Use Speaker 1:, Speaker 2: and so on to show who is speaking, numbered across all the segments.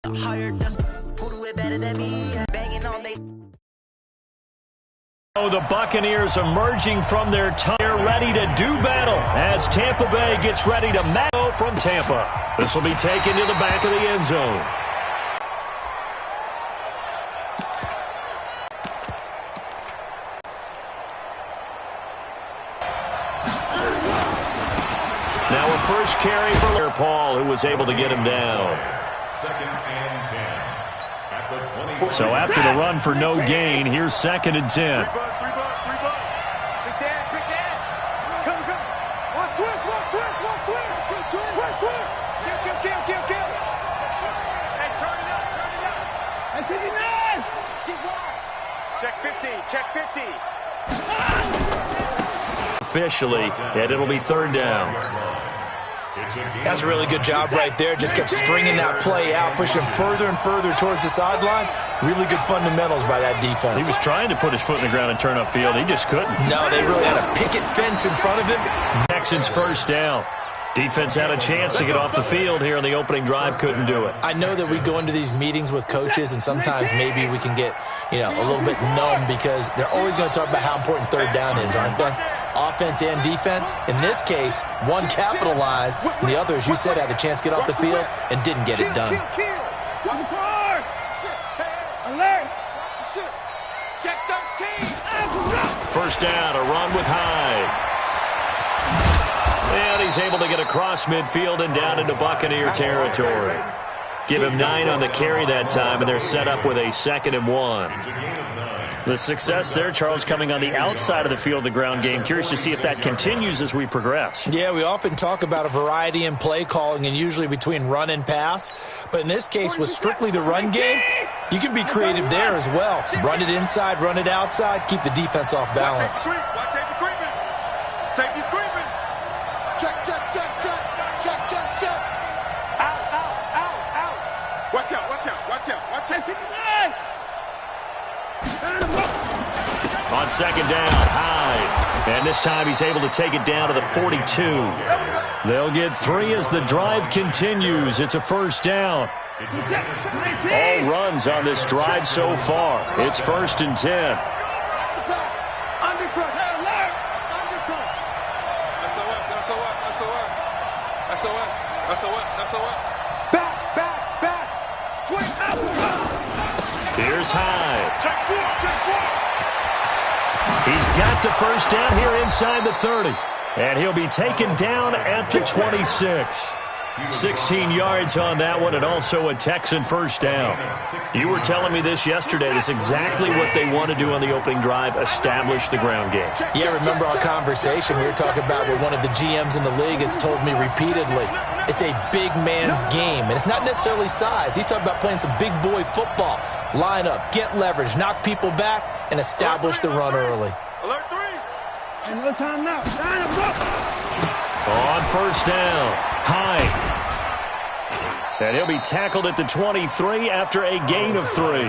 Speaker 1: The Buccaneers emerging from their time, ready to do battle as Tampa Bay gets ready to match from Tampa. This will be taken to the back of the end zone. Now a first carry for Paul, who was able to get him down.
Speaker 2: Second and 10.
Speaker 1: So after the run for no gain, here's second and 10.
Speaker 3: Check 50, check 50.
Speaker 1: Officially, and it'll be third down.
Speaker 4: That's a really good job right there. Just kept stringing that play out, pushing him further and further towards the sideline. Really good fundamentals by that defense.
Speaker 1: He was trying to put his foot in the ground and turn upfield. He just couldn't.
Speaker 4: No, they really had a picket fence in front of him.
Speaker 1: Texans first down. Defense had a chance to get off the field here on the opening drive, couldn't do it.
Speaker 4: I know that we go into these meetings with coaches, and sometimes maybe we can get, a little bit numb because they're always going to talk about how important third down is, aren't they? Offense and defense. In this case, one capitalized, and the other, as you said, had a chance to get off the field and didn't get it done.
Speaker 1: First down, a run with Hyde. And he's able to get across midfield and down into Buccaneer territory. Give him 9 on the carry that time, and they're set up with a 2nd and 1. The success there, Charles, coming on the outside of the field, the ground game. Curious to see if that continues as we progress.
Speaker 4: Yeah, we often talk about a variety in play calling and usually between run and pass. But in this case, with strictly the run game, you can be creative there as well. Run it inside, run it outside, keep the defense off balance.
Speaker 3: Watch safety creeping. Safety's creeping. Check, check, check, check. Check, check, check. Out, out, out, out. Watch out, watch out, watch out, watch out.
Speaker 1: On second down, Hyde. And this time he's able to take it down to the 42. They'll get 3 as the drive continues. It's a first down. All runs on this drive so far. It's 1st and 10. Here's Hyde. He's got the first down here inside the 30. And he'll be taken down at the 26. 16 yards on that one, and also a Texan first down. You were telling me this yesterday. This is exactly what they want to do on the opening drive, establish the ground game.
Speaker 4: Yeah, remember our conversation. We were talking about what one of the GMs in the league has told me repeatedly. It's a big man's game, and it's not necessarily size. He's talking about playing some big boy football. Line up, get leverage, knock people back, and establish the run early.
Speaker 3: Alert 3. No time now.
Speaker 1: On first down, Hyde. And he'll be tackled at the 23 after a gain of 3.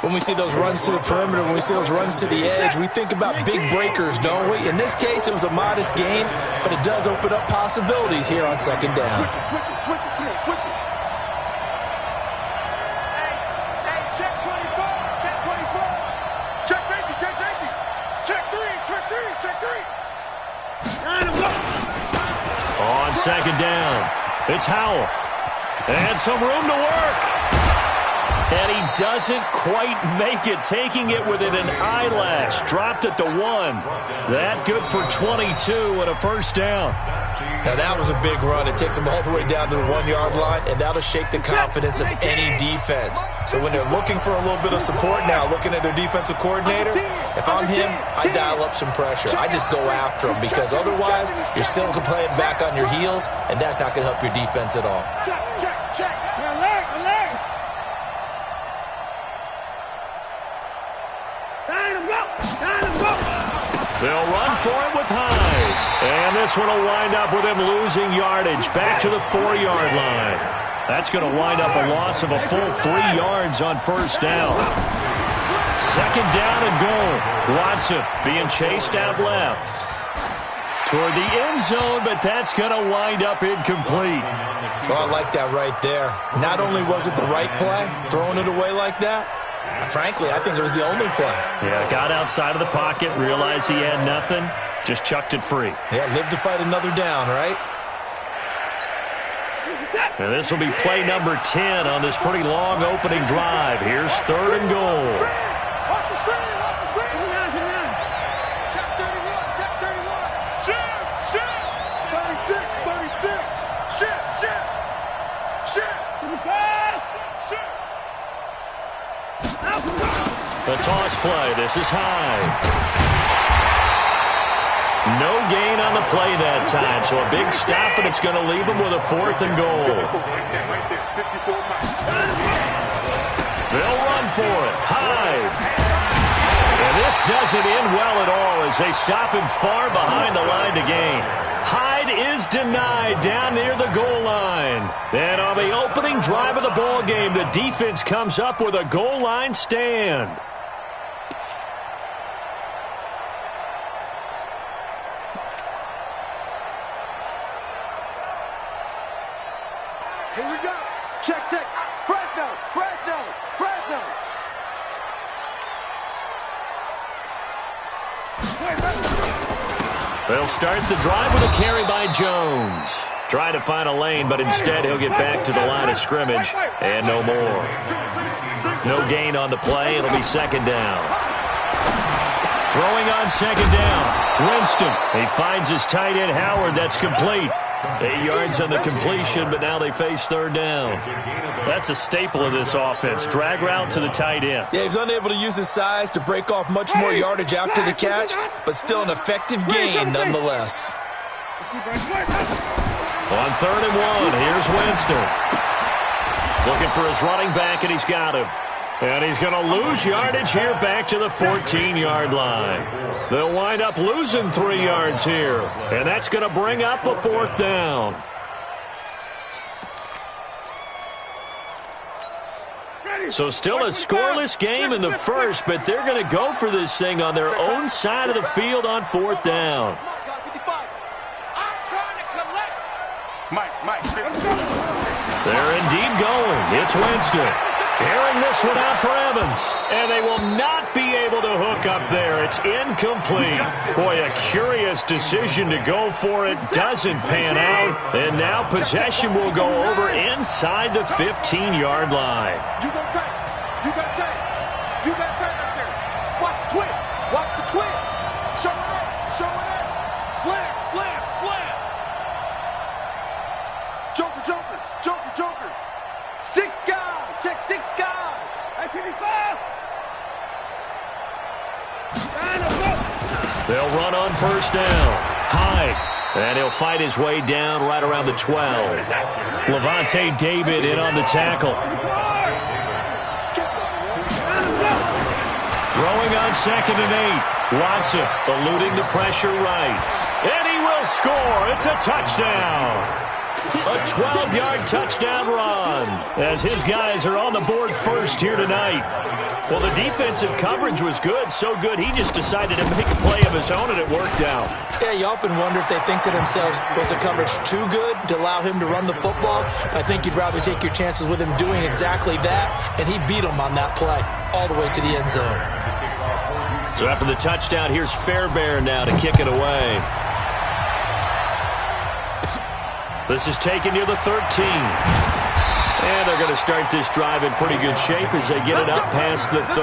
Speaker 4: When we see those runs to the perimeter, when we see those runs to the edge, we think about big breakers, don't we? In this case, it was a modest gain, but it does open up possibilities here on second down.
Speaker 3: Switch it, come on, switch it. Hey, check 24, check 24. Check safety, check safety. Check 3, check 3, check 3.
Speaker 1: On second down, it's Howell. And some room to work. And he doesn't quite make it, taking it within an eyelash. Dropped at the 1. That good for 22 and a first down.
Speaker 4: Now that was a big run. It takes them all the way down to the 1-yard line, and that'll shake the confidence of any defense. So when they're looking for a little bit of support now, looking at their defensive coordinator, if I'm him, I dial up some pressure. I just go after him because otherwise you're still playing back on your heels, and that's not going to help your defense at all.
Speaker 3: Check. Alert.
Speaker 1: They'll run for it with Hyde. And this one will wind up with him losing yardage back to the 4-yard line. That's going to wind up a loss of a full 3 yards on first down. Second down and goal. Watson being chased out left. toward the end zone, but that's going to wind up incomplete.
Speaker 4: Oh, I like that right there. Not only was it the right play, throwing it away like that, frankly, I think it was the only play.
Speaker 1: Yeah, got outside of the pocket, realized he had nothing, just chucked it free.
Speaker 4: Yeah, live to fight another down, right?
Speaker 1: And this will be play number 10 on this pretty long opening drive. Here's 3rd and goal.
Speaker 3: Watch the screen, watch the screen. Check 31, check 31. Shoot, shoot. 36, 36. Shoot, shoot. Shoot.
Speaker 1: The toss play. This is high. No gain on the play that time, so a big stop, and it's going to leave him with a 4th and goal. They'll run for it. Hyde. And this doesn't end well at all as they stop him far behind the line to gain. Hyde is denied down near the goal line. And on the opening drive of the ball game, the defense comes up with a goal line stand.
Speaker 3: Here we go. Check, check. Fresno, Fresno, Fresno.
Speaker 1: They'll start the drive with a carry by Jones. Trying to find a lane, but instead he'll get back to the line of scrimmage and no more. No gain on the play. It'll be 2nd down. Throwing on 2nd down. Winston. He finds his tight end Howard. That's complete. 8 yards on the completion, but now they face 3rd down. That's a staple of this offense. Drag route to the tight end.
Speaker 4: Yeah, he's unable to use his size to break off much more yardage after the catch, but still an effective gain nonetheless.
Speaker 1: On 3rd and 1, here's Winston. Looking for his running back, and he's got him. And he's going to lose yardage here back to the 14-yard line. They'll wind up losing 3 yards here. And that's going to bring up a 4th down. So still a scoreless game in the first, but they're going to go for this thing on their own side of the field on 4th down. They're indeed going. It's Winston. Airing this one out for Evans. And they will not be able to hook up there. It's incomplete. Boy, a curious decision to go for it. Doesn't pan out. And now possession will go over inside the 15-yard line.
Speaker 3: You got tape. You got tape. You got tape right there. Watch the twist. Watch the twist. Show it up. Show it up. Slam, slam, slam. Joker, joker, joker, joker. 6 guys. Check 6 guys. 85.
Speaker 1: They'll run on 1st down. Hyde. And he'll fight his way down right around the 12. Levante David in on the tackle. Throwing on 2nd and 8. Watson eluding the pressure right. And he will score. It's a touchdown. A 12-yard touchdown run as his guys are on the board first here tonight. Well, the defensive coverage was good, so good he just decided to make a play of his own, and it worked out.
Speaker 4: Yeah, you often wonder if they think to themselves, was the coverage too good to allow him to run the football? I think you'd rather take your chances with him doing exactly that, and he beat him on that play all the way to the end zone.
Speaker 1: So after the touchdown, here's Fairbairn now to kick it away. This is taken near the 13. And they're going to start this drive in pretty good shape as they get it up past the 30.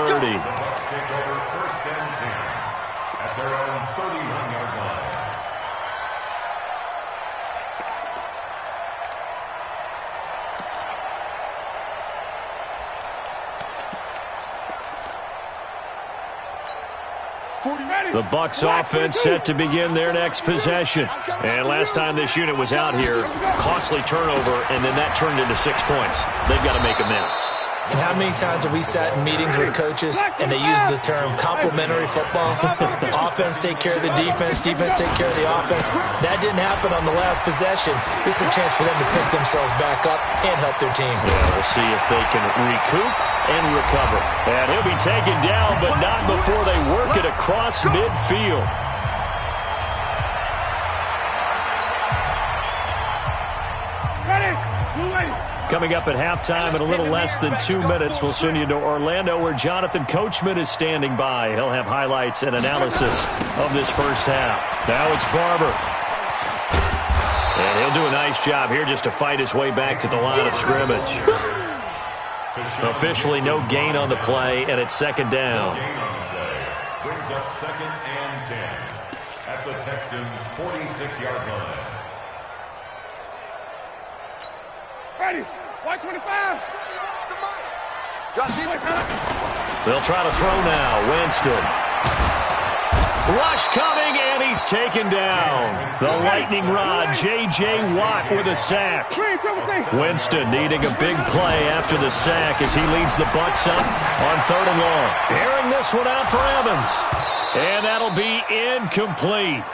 Speaker 2: At their own 31-yard line.
Speaker 1: The Bucs offense set to begin their next possession. And last time this unit was out here, costly turnover, and then that turned into 6 points. They've got to make amends.
Speaker 4: And how many times have we sat in meetings with coaches and they use the term complementary football? Offense take care of the defense, defense take care of the offense. That didn't happen on the last possession. This is a chance for them to pick themselves back up and help their team.
Speaker 1: Yeah, we'll see if they can recoup and recover. And he'll be taken down, but not before they work it across midfield. Coming up at halftime in a little less than 2 minutes, we'll send you to Orlando where Jonathan Coachman is standing by. He'll have highlights and analysis of this first half. Now it's Barber. And he'll do a nice job here just to fight his way back to the line of scrimmage. Officially no gain on the play, and it's second down.
Speaker 2: Brings up 2nd and 10 at the Texans' 46-yard line.
Speaker 3: Ready. 125.
Speaker 1: They'll try to throw now. Winston. Rush coming, and he's taken down. The lightning rod, J.J. Watt with a sack. Winston needing a big play after the sack as he leads the Bucs up on 3rd and long. Airing this one out for Evans. And that'll be incomplete.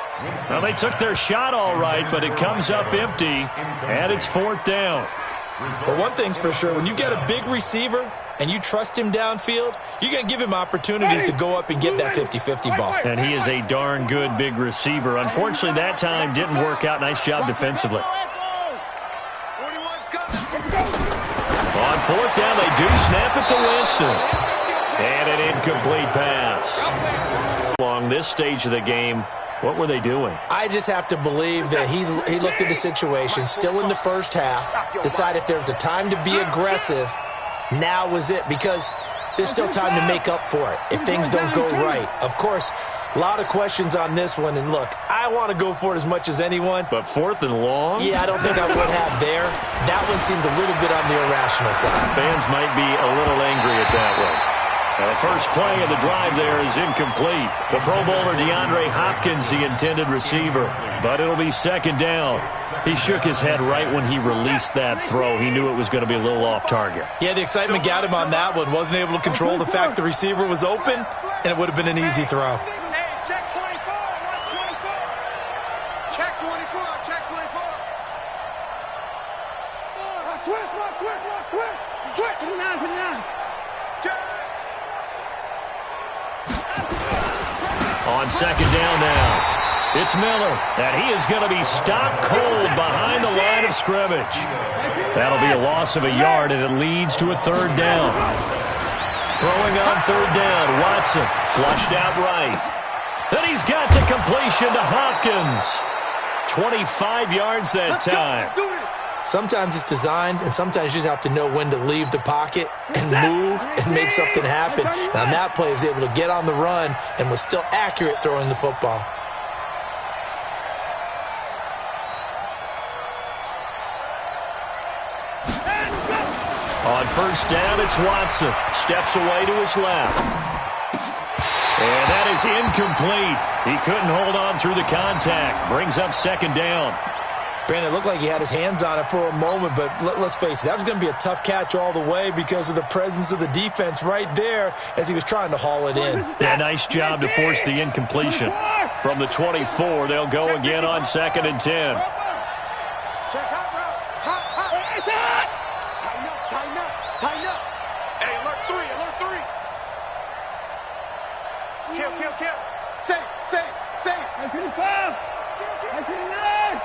Speaker 1: Well, they took their shot all right, but it comes up empty, and it's 4th down.
Speaker 4: But one thing's for sure, when you get a big receiver and you trust him downfield, you're going to give him opportunities to go up and get that 50-50 ball.
Speaker 1: And he is a darn good big receiver. Unfortunately, that time didn't work out. Nice job defensively. On 4th down, they do snap it to Winston. And an incomplete pass. Along this stage of the game, what were they doing?
Speaker 4: I just have to believe that he looked at the situation, still in the first half, decided if there was a time to be aggressive, now was it, because there's still time to make up for it if things don't go right. Of course, a lot of questions on this one, and look, I want to go for it as much as anyone.
Speaker 1: But 4th and long?
Speaker 4: Yeah, I don't think I would have there. That one seemed a little bit on the irrational side.
Speaker 1: Fans might be a little angry at that one. The first play of the drive there is incomplete. The Pro Bowler DeAndre Hopkins, the intended receiver. But it'll be second down. He shook his head right when he released that throw. He knew it was going to be a little off target.
Speaker 4: Yeah, the excitement got him on that one. Wasn't able to control the fact the receiver was open, and it would have been an easy throw.
Speaker 3: Check 24. Watch 24. Check 24. Check 24. Switch. Put it down.
Speaker 1: On second down now, it's Miller, and he is going to be stopped cold behind the line of scrimmage. That'll be a loss of a yard, and it leads to a 3rd down. Throwing on 3rd down, Watson flushed out right. Then he's got the completion to Hopkins. 25 yards that time.
Speaker 4: Sometimes it's designed, and sometimes you just have to know when to leave the pocket and move and make something happen. And on that play, he was able to get on the run and was still accurate throwing the football.
Speaker 1: On 1st down, it's Watson. Steps away to his left. And that is incomplete. He couldn't hold on through the contact. Brings up second down.
Speaker 4: Brandon, it looked like he had his hands on it for a moment, but let's face it, that was going to be a tough catch all the way because of the presence of the defense right there as he was trying to haul it in.
Speaker 1: Yeah, nice job to force the incompletion. From the 24, they'll go again on 2nd and 10.
Speaker 3: Tighten up. Hey, alert 3. Kill. Safe. 155. 159.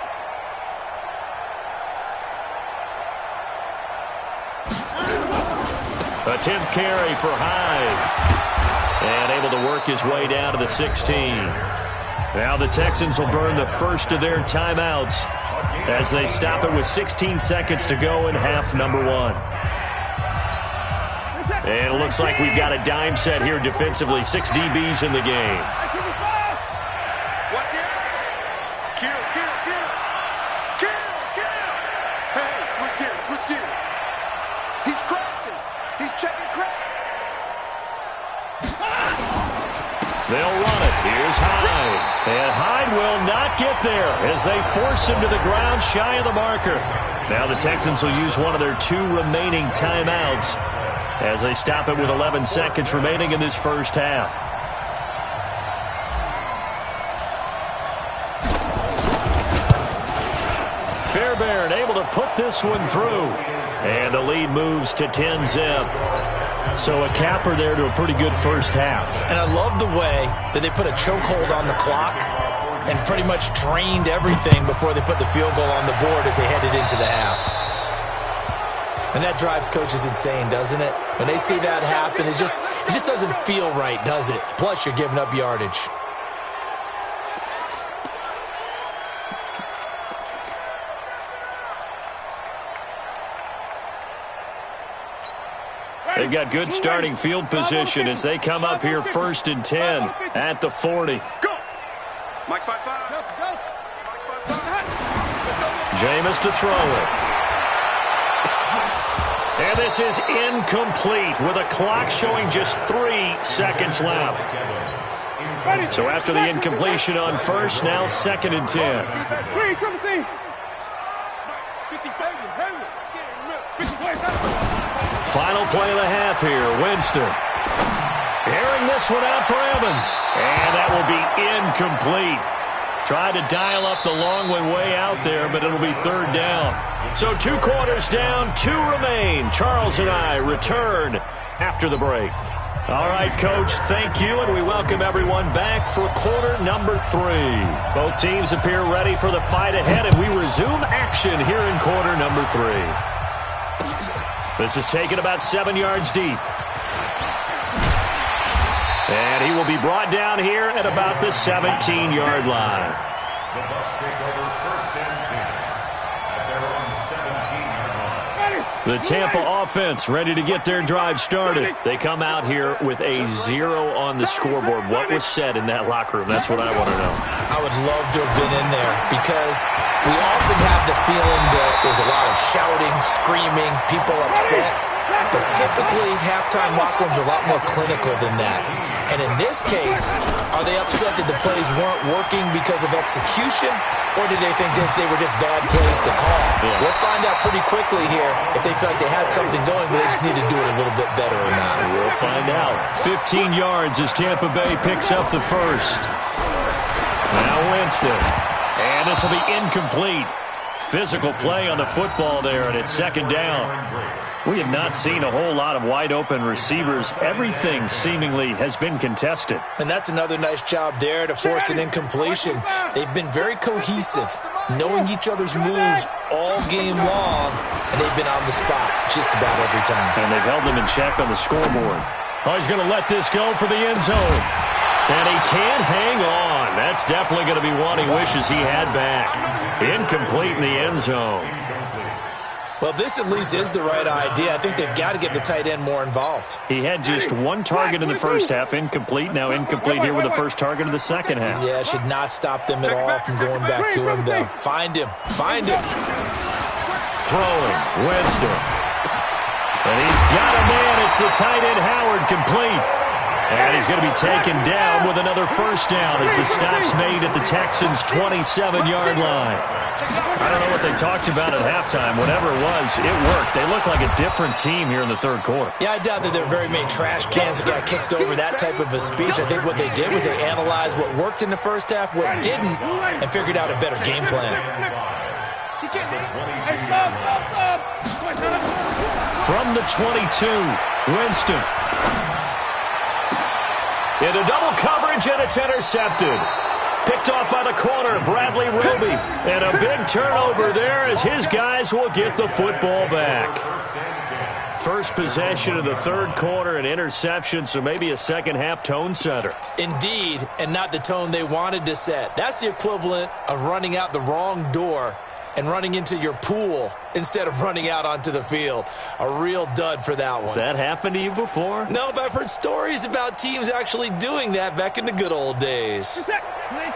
Speaker 1: A 10th carry for Hyde. And able to work his way down to the 16. Now the Texans will burn the first of their timeouts as they stop it with 16 seconds to go in half number 1. And it looks like we've got a dime set here defensively. 6 DBs in the game.
Speaker 3: Switch gears. He's crossing. He's checking crack.
Speaker 1: They'll run it. Here's Hyde. And Hyde will not get there as they force him to the ground shy of the marker. Now the Texans will use one of their 2 remaining timeouts as they stop it with 11 seconds remaining in this first half. Fairbairn able to put this one through. And the lead moves to 10-zip. So a capper there to a pretty good first half.
Speaker 4: And I love the way that they put a chokehold on the clock and pretty much drained everything before they put the field goal on the board as they headed into the half. And that drives coaches insane, doesn't it? When they see that happen, it just doesn't feel right, does it? Plus, you're giving up yardage.
Speaker 1: They've got good starting field position as they come up here 1st and 10 at the 40.
Speaker 3: Go! Mike 5-5.
Speaker 1: Jameis to throw it. And this is incomplete with a clock showing just 3 seconds left. So after the incompletion on first, now 2nd and 10. Final play of the half here. Winston. Airing this one out for Evans. And that will be incomplete. Tried to dial up the long way out there, but it'll be 3rd down. So 2 quarters down, 2 remain. Charles and I return after the break. All right, Coach, thank you, and we welcome everyone back for quarter number 3. Both teams appear ready for the fight ahead, and we resume action here in quarter number 3. This is taken about 7 yards deep. And he will be brought down here at about the 17-yard line.
Speaker 2: The Bucs take over 1st and 10 at their own 17-yard line.
Speaker 1: The Tampa offense ready to get their drive started. They come out here with a 0 on the scoreboard. What was said in that locker room? That's what I want to know.
Speaker 4: I would love to have been in there because we often have the feeling that there's a lot of shouting, screaming, people upset. But typically, halftime locker rooms are a lot more clinical than that. And in this case, are they upset that the plays weren't working because of execution, or did they think they were just bad plays to call?
Speaker 1: Yeah.
Speaker 4: We'll find out pretty quickly here if they feel like they had something going, but they just need to do it a little bit better or not.
Speaker 1: We'll find out. 15 yards as Tampa Bay picks up the first. Now Winston. And this will be incomplete. Physical play on the football there, and it's 2nd down. We have not seen a whole lot of wide-open receivers. Everything seemingly has been contested.
Speaker 4: And that's another nice job there to force an incompletion. They've been very cohesive, knowing each other's moves all game long, and they've been on the spot just about every time.
Speaker 1: And they've held them in check on the scoreboard. Oh, he's going to let this go for the end zone. And he can't hang on. That's definitely going to be one he wishes he had back. Incomplete in the end zone.
Speaker 4: Well, this at least is the right idea. I think they've got to get the tight end more involved.
Speaker 1: He had just 1 target in the first half, incomplete. Now incomplete here with the first target of the second half.
Speaker 4: Yeah, should not stop them at all from going back to him, though. Find him. Find him.
Speaker 1: Throwing. Winston. And he's got a man. It's the tight end Howard, complete. And he's going to be taken down with another first down as the stop's made at the Texans' 27-yard line. I don't know what they talked about at halftime. Whatever it was, it worked. They look like a different team here in the 3rd quarter.
Speaker 4: Yeah, I doubt that there are very many trash cans that got kicked over, that type of a speech. I think what they did was they analyzed what worked in the first half, what didn't, and figured out a better game plan.
Speaker 1: From the 22, Winston. Into double coverage, and it's intercepted. Picked off by the corner, Bradley Roby. And a big turnover there as his guys will get the football back. First possession of the 3rd quarter, an interception, so maybe a second-half tone setter.
Speaker 4: Indeed, and not the tone they wanted to set. That's the equivalent of running out the wrong door and running into your pool instead of running out onto the field. A real dud for that one.
Speaker 1: Has that happened to you before?
Speaker 4: No, but I've heard stories about teams actually doing that back in the good old days.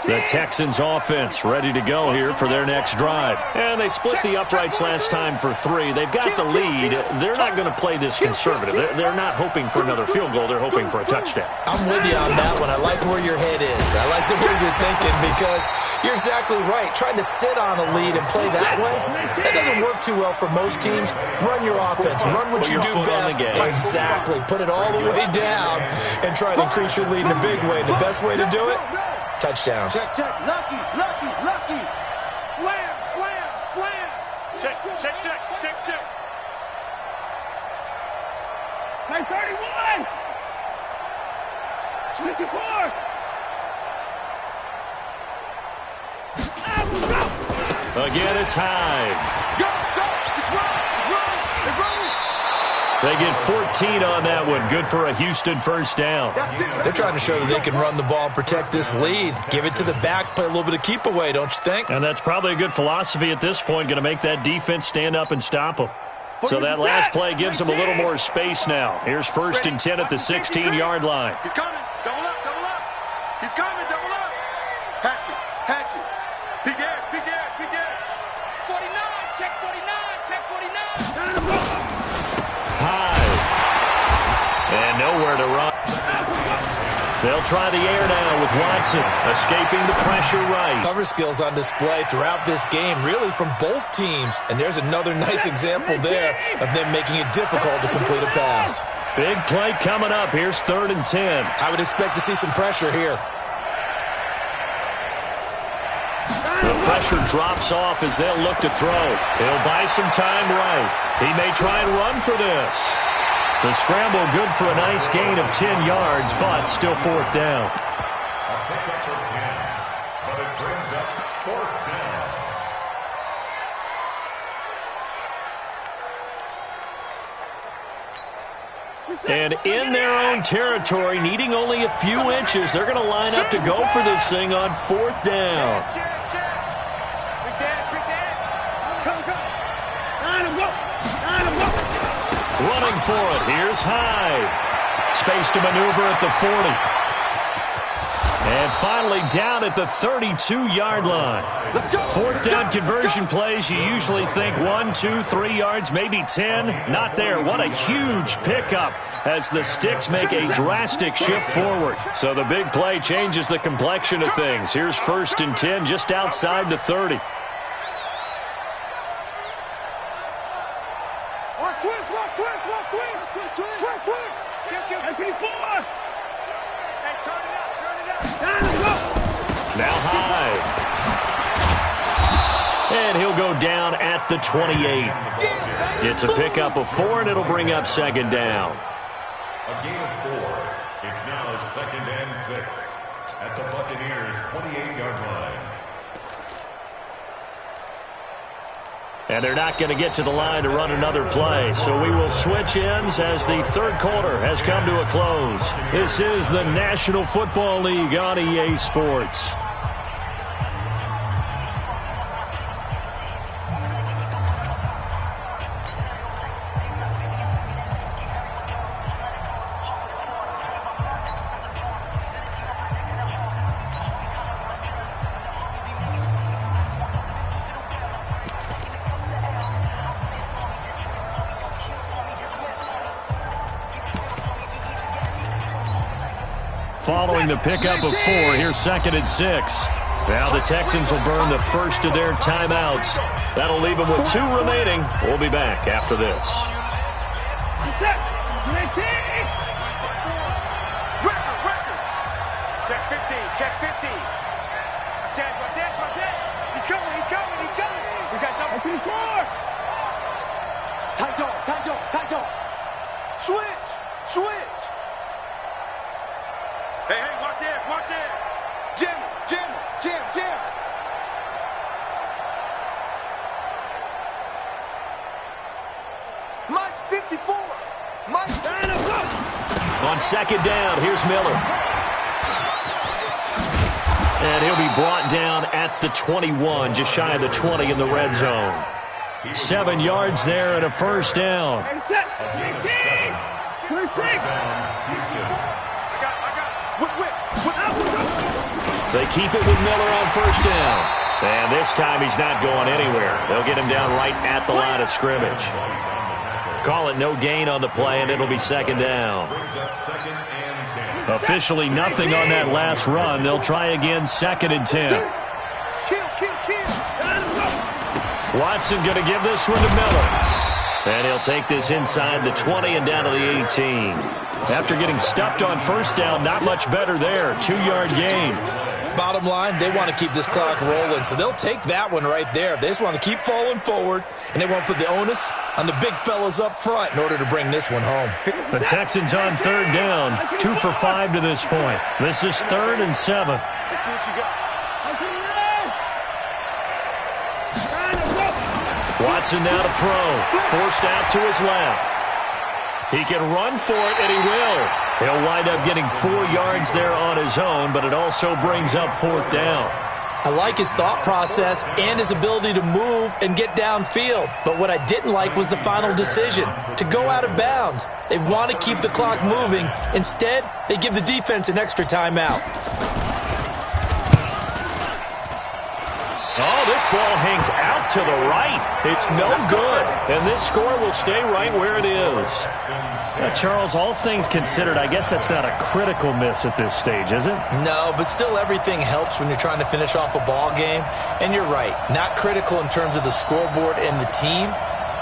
Speaker 1: The Texans offense ready to go here for their next drive. And they split the uprights last time for 3. They've got the lead. They're not going to play this conservative. They're not hoping for another field goal. They're hoping for a touchdown.
Speaker 4: I'm with you on that one. I like where your head is. I like the way you're thinking because you're exactly right. Trying to sit on a lead and play that way, that doesn't work too well for most teams. Run your offense. Run what you do best. Exactly. Put it all the way down and try to increase your lead in a big way. And the best way to do it? Touchdowns.
Speaker 3: Check, check. Lucky, lucky, lucky. Slam, slam, slam. Check, check, check, check, check. Play 31. 24.
Speaker 1: Again, it's Hyde.
Speaker 3: Go, go. It's running, it's running, it's running.
Speaker 1: They get 14 on that one. Good for a Houston first down.
Speaker 4: They're trying to show that they can run the ball and protect this lead. Give it to the backs, play a little bit of keep away, don't you think?
Speaker 1: And that's probably a good philosophy at this point, going to make that defense stand up and stop them. So that last play gives them a little more space now. Here's 1st and 10 at the 16-yard line.
Speaker 3: He's coming. Double up, double up. He's coming, double up. Hatchet, hatchet. Big air, big air, big air.
Speaker 5: 49, check 49, check 49.
Speaker 1: High. And nowhere to run. They'll try the air now with Watson, escaping the pressure right.
Speaker 4: Cover skills on display throughout this game, really from both teams. And there's another nice example there of them making it difficult to complete a pass.
Speaker 1: Big play coming up. Here's 3rd and 10.
Speaker 4: I would expect to see some pressure here.
Speaker 1: The pressure drops off as they'll look to throw. He'll buy some time right. He may try and run for this. The scramble good for a nice gain of 10 yards, but still 4th down.
Speaker 2: A pickup for 10, but it brings up 4th down.
Speaker 1: And in their own territory, needing only a few inches, they're going to line up to go for this thing on 4th down. Running for it. Here's Hyde. Space to maneuver at the 40. And finally down at the 32-yard line. 4th down conversion plays, you usually think 1, 2, 3 yards, maybe 10. Not there. What a huge pickup as the sticks make a drastic shift forward. So the big play changes the complexion of things. Here's 1st and 10 just outside the 30. Now Hyde. And he'll go down at the 28. It's a pickup of 4, and it'll bring up 2nd down.
Speaker 2: A gain of 4. It's now 2nd and 6 at the Buccaneers' 28-yard line.
Speaker 1: And they're not going to get to the line to run another play. So we will switch ends as the 3rd quarter has come to a close. This is the National Football League on EA Sports. Following the pickup of 4, here's 2nd and 6. Now the Texans will burn the first of their timeouts. That'll leave them with 2 remaining. We'll be back after this.
Speaker 3: Record. Check 15, check 15. Watch it. He's coming. We got double 4. Tight dog. Switch. Hey, watch it. Jam. Mike's 54.
Speaker 1: On 2nd down, here's Miller. And he'll be brought down at the 21, just shy of the 20 in the red zone. 7 yards there and a 1st down. They keep it with Miller on 1st down. And this time he's not going anywhere. They'll get him down right at the line of scrimmage. Call it no gain on the play, and it'll be 2nd down. Officially nothing on that last run. They'll try again, 2nd and 10. Watson going to give this one to Miller. And he'll take this inside the 20 and down to the 18. After getting stuffed on 1st down, not much better there. 2-yard gain.
Speaker 4: Bottom line, they want to keep this clock rolling, so they'll take that one right there. They just want to keep falling forward, and they won't put the onus on the big fellas up front in order to bring this one home.
Speaker 1: The Texans on 3rd down, 2 for 5 to this point. This is 3rd and 7.
Speaker 3: Let's see what you got.
Speaker 1: Watson now to throw. Forced out to his left. He can run for it, and he will. He'll wind up getting 4 yards there on his own, but it also brings up 4th down.
Speaker 4: I like his thought process and his ability to move and get downfield. But what I didn't like was the final decision, to go out of bounds. They want to keep the clock moving. Instead, they give the defense an extra timeout.
Speaker 1: Oh, this ball hangs out to the right. It's no good. And this score will stay right where it is.
Speaker 6: Charles, all things considered, I guess that's not a critical miss at this stage, is it?
Speaker 4: No, but still everything helps when you're trying to finish off a ball game. And you're right, not critical in terms of the scoreboard and the team,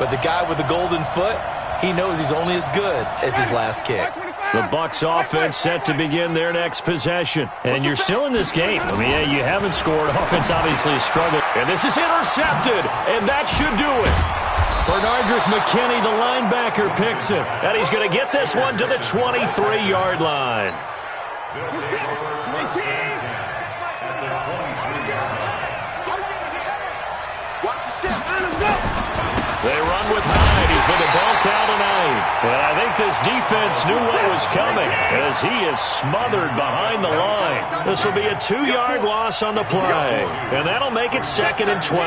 Speaker 4: but the guy with the golden foot, he knows he's only as good as his last kick.
Speaker 1: The Bucs offense set to begin their next possession. And you're still in this game. I mean, yeah, you haven't scored. Offense obviously has struggled. And this is intercepted, and that should do it. Bernardrick McKinney, the linebacker, picks it. And he's going to get this one to the 23-yard line. They run with Hyde. He's been the ball cow tonight. And I think this defense knew what was coming as he is smothered behind the line. This will be a 2-yard loss on the play. And that'll make it 2nd and 12.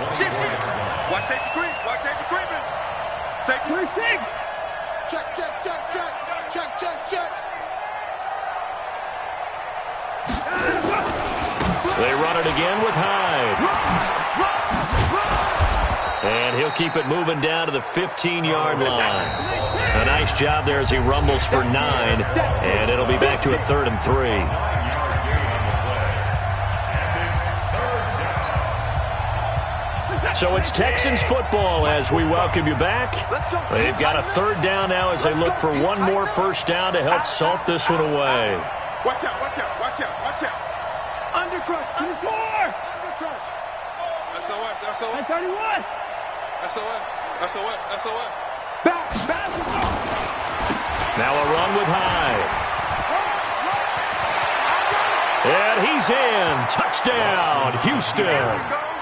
Speaker 3: Watch safety creep. Watch safety creeping. Safety creep. Check, check, check, check. Check, check, check.
Speaker 1: They run it again with Hyde. And he'll keep it moving down to the 15-yard line. A nice job there as he rumbles for 9. And it'll be back to a 3rd and 3. So it's Texans football as we welcome you back. They've got a 3rd down now as they look for one more 1st down to help salt this one away.
Speaker 3: Watch out, watch out, watch out, watch out. Undercrush, undercrush. Undercrush. SOS, SOS. 31. SOS, SOS, SOS. Back.
Speaker 1: Now a run with Hyde. And he's in. Touchdown, Houston.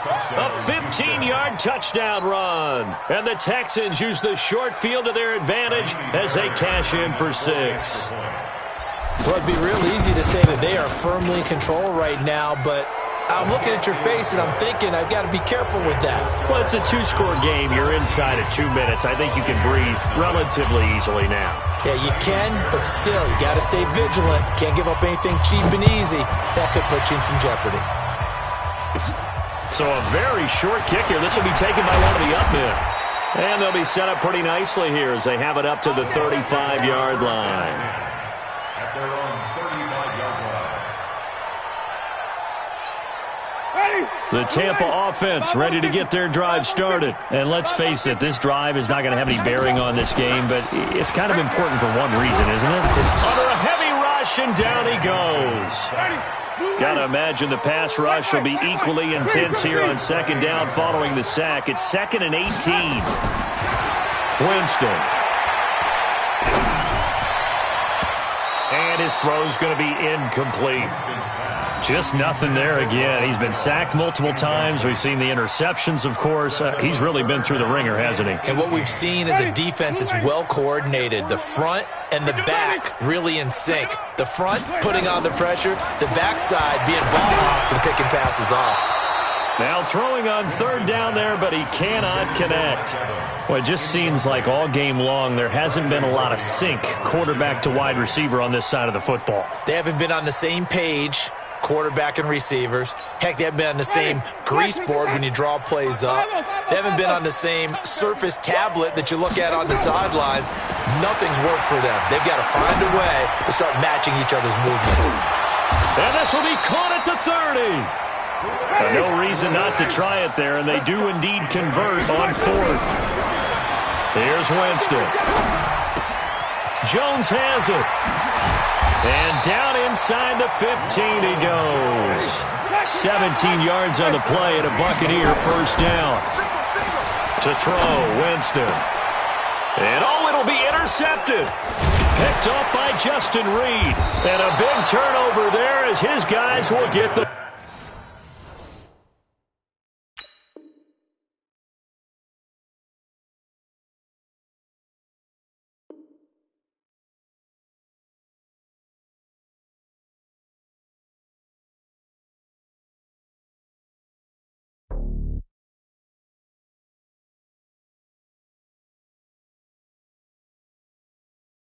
Speaker 1: A 15-yard touchdown run. And the Texans use the short field to their advantage as they cash in for 6.
Speaker 4: Well, it'd be real easy to say that they are firmly in control right now, but I'm looking at your face and I'm thinking I've got to be careful with that.
Speaker 1: Well, it's a 2-score game. You're inside at 2 minutes. I think you can breathe relatively easily now.
Speaker 4: Yeah, you can, but still, you got to stay vigilant. Can't give up anything cheap and easy. That could put you in some jeopardy.
Speaker 1: So a very short kick here. This will be taken by one of the up men. And they'll be set up pretty nicely here as they have it up to the 35-yard line.
Speaker 2: At their own 35-yard line.
Speaker 1: The Tampa offense ready to get their drive started. And let's face it, this drive is not going to have any bearing on this game, but it's kind of important for one reason, isn't it? Under a heavy rush, and down he goes. Got to imagine the pass rush will be equally intense here on 2nd down following the sack. It's 2nd and 18. Winston. And his throw's going to be incomplete. Just nothing there again. He's been sacked multiple times. We've seen the interceptions, of course. He's really been through the ringer, hasn't he?
Speaker 4: And what we've seen is a defense that's well coordinated. The front and the back really in sync. The front putting on the pressure, the backside being ball hawks and picking passes off.
Speaker 1: Now throwing on 3rd down there, but he cannot connect. Well, it just seems like all game long there hasn't been a lot of sync quarterback to wide receiver on this side of the football.
Speaker 4: They haven't been on the same page, quarterback and receivers. Heck, they haven't been on the same grease board when you draw plays up. They haven't been on the same Surface tablet that you look at on the sidelines. Nothing's worked for them. They've got to find a way to start matching each other's movements.
Speaker 1: And this will be caught at the 30. No reason not to try it there, and they do indeed convert on 4th. Here's Winston. Jones has it. And down inside the 15 he goes. 17 yards on the play and a Buccaneer 1st down. To throw, Winston. And it'll be intercepted. Picked off by Justin Reed. And a big turnover there as his guys will get the...